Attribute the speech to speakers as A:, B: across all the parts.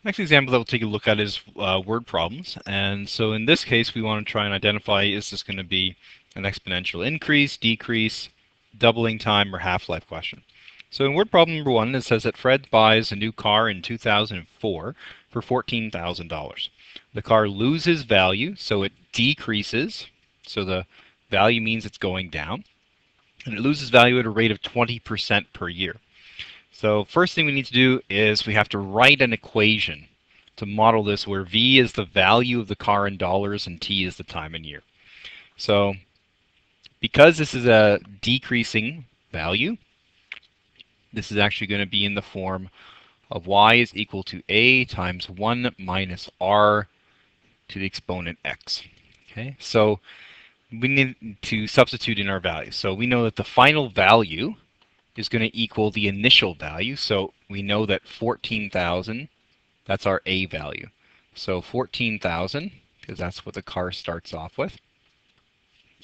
A: Next example that we'll take a look at is word problems. And so in this case, we want to try and identify, is this going to be an exponential increase, decrease, doubling time, or half-life question. So in word problem number 1, it says that Fred buys a new car in 2004 for $14,000. The car loses value, so it decreases. So the value means it's going down. And it loses value at a rate of 20% per year. So first thing we need to do is we have to write an equation to model this where V is the value of the car in dollars and T is the time in year. So because this is a decreasing value, this is actually going to be in the form of y is equal to a times 1 minus r to the exponent x. Okay, so we need to substitute in our value. So we know that the final value is going to equal the initial value. So we know that 14,000, that's our A value. So 14,000, because that's what the car starts off with.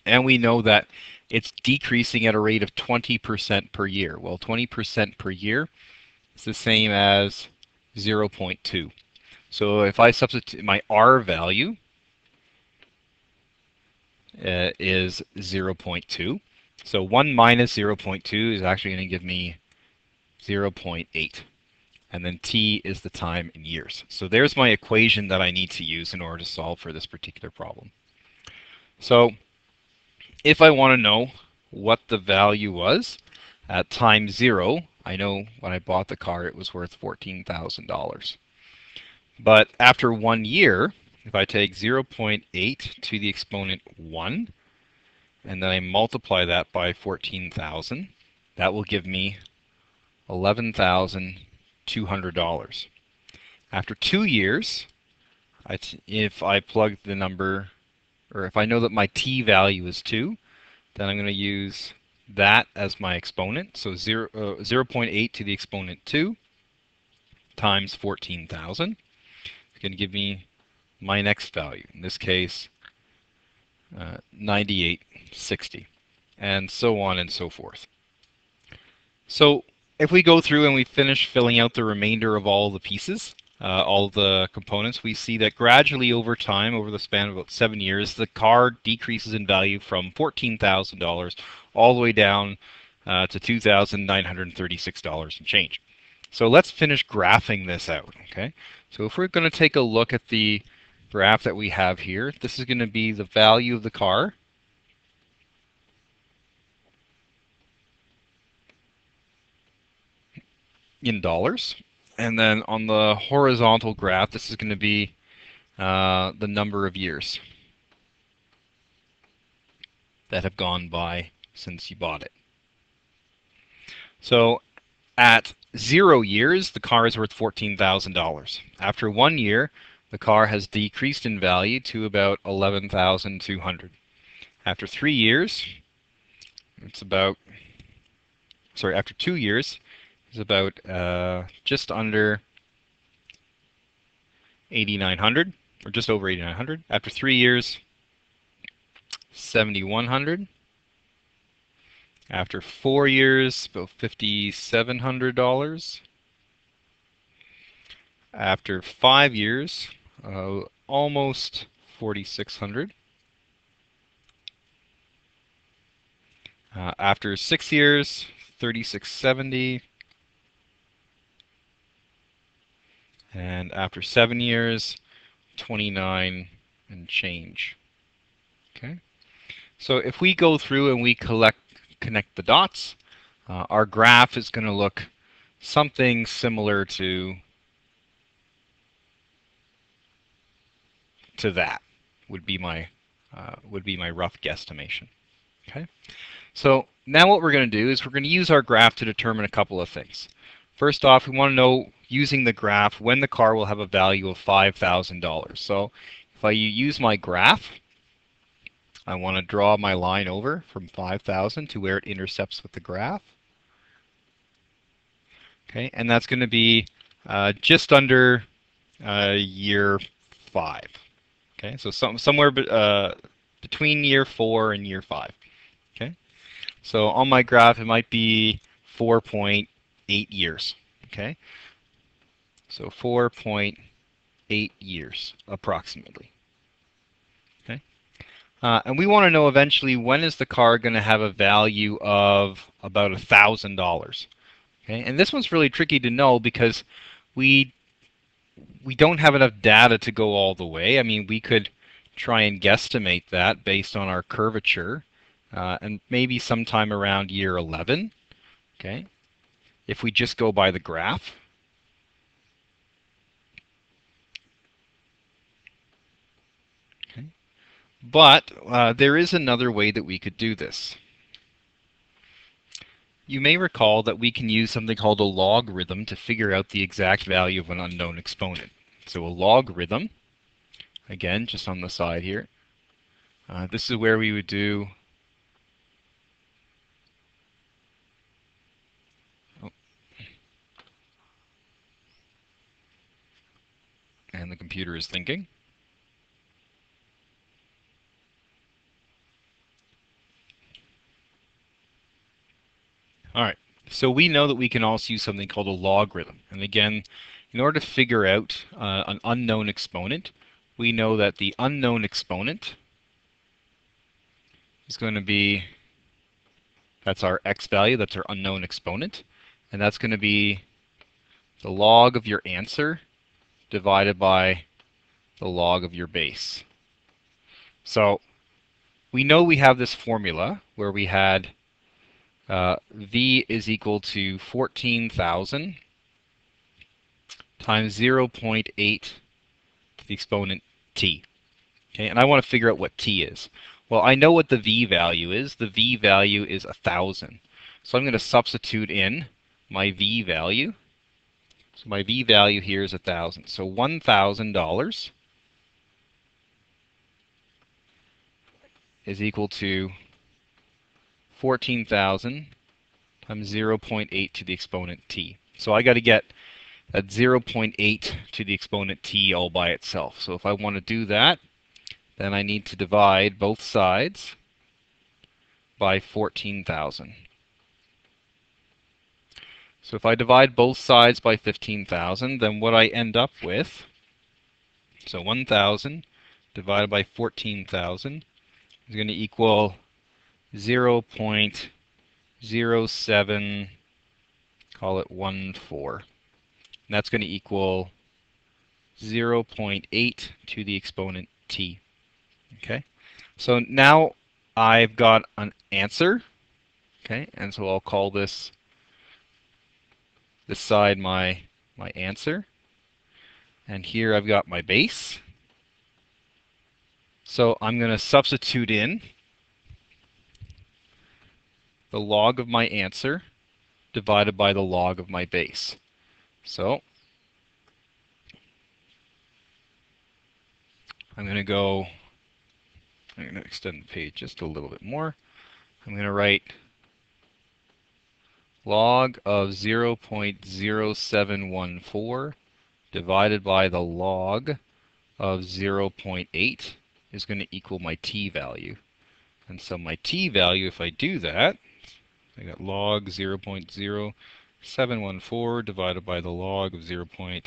A: And we know that it's decreasing at a rate of 20% per year. Well, 20% per year is the same as 0.2. So if I substitute my R value is 0.2. So 1 minus 0.2 is actually going to give me 0.8. And then T is the time in years. So there's my equation that I need to use in order to solve for this particular problem. So if I want to know what the value was at time 0, I know when I bought the car it was worth $14,000. But after 1 year, if I take 0.8 to the exponent 1, and then I multiply that by 14,000, that will give me $11,200. After 2 years, if I plug the number, or if I know that my t value is 2, then I'm going to use that as my exponent. So 0.8 to the exponent 2 times 14,000 is going to give me my next value. In this case, 9860, and so on and so forth. So if we go through and we finish filling out the remainder of all the pieces, all the components, we see that gradually over time, over the span of about 7 years, the car decreases in value from $14,000 all the way down to $2,936 and change. So let's finish graphing this out. Okay. So if we're going to take a look at the graph that we have here, this is going to be the value of the car in dollars. And then on the horizontal graph, this is going to be the number of years that have gone by since you bought it. So at 0 years, the car is worth $14,000. After 1 year, the car has decreased in value to about $11,200. After 3 years, after 2 years, it's about just under 8,900, or just over 8,900. After 3 years, 7,100. After 4 years, about $5,700. After 5 years, almost 4,600. After 6 years, 3,670. And after 7 years, 29 and change. Okay. So if we go through and we connect the dots, our graph is going to look something similar to that. Would be my rough guesstimation. Okay. So now what we're going to do is we're going to use our graph to determine a couple of things. First off, we want to know, using the graph, when the car will have a value of $5,000. So if I use my graph, I want to draw my line over from 5,000 to where it intercepts with the graph. Okay, and that's going to be just under year 5. Okay, so somewhere between year 4 and year 5. Okay, so on my graph it might be 4.8 years. Okay, so 4.8 years, approximately. Okay? And we want to know eventually, when is the car going to have a value of about $1,000? Okay? And this one's really tricky to know because we we don't have enough data to go all the way. I mean, we could try and guesstimate that based on our curvature, and maybe sometime around year 11. Okay? If we just go by the graph. Okay? But there is another way that we could do this. You may recall that we can use something called a logarithm to figure out the exact value of an unknown exponent. So a logarithm, again, just on the side here, this is where we would do, oh, and the computer is thinking. All right, so we know that we can also use something called a logarithm. And again, in order to figure out an unknown exponent, we know that the unknown exponent is going to be, that's our x value, that's our unknown exponent, and that's going to be the log of your answer divided by the log of your base. So we know we have this formula where we had v is equal to 14,000 times 0.8 to the exponent t. Okay, and I want to figure out what t is. Well, I know what the v value is. The v value is 1,000. So I'm going to substitute in my v value. So my v value here is 1,000. So $1,000 is equal to 14,000 times 0.8 to the exponent t. So I got to get that 0.8 to the exponent t all by itself. So if I want to do that, then I need to divide both sides by 14,000. So if I divide both sides by 15,000, then what I end up with, so 1,000 divided by 14,000 is going to equal 0.07, call it 14. And that's going to equal 0.8 to the exponent t. Okay, so now I've got an answer. Okay, and so I'll call this side my answer, and here I've got my base. So I'm going to substitute in the log of my answer divided by the log of my base. So I'm going to extend the page just a little bit more. I'm going to write log of 0.0714 divided by the log of 0.8 is going to equal my t value. And so my t value, if I do that, I got log 0.0714 divided by the log of 0.8.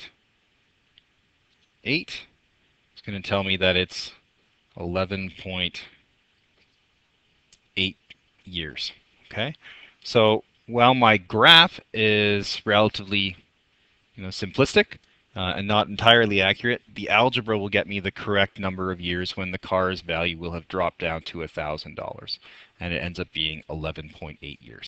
A: It's going to tell me that it's 11.8 years. Okay, so while my graph is relatively simplistic and not entirely accurate, the algebra will get me the correct number of years when the car's value will have dropped down to $1,000, and it ends up being 11.8 years.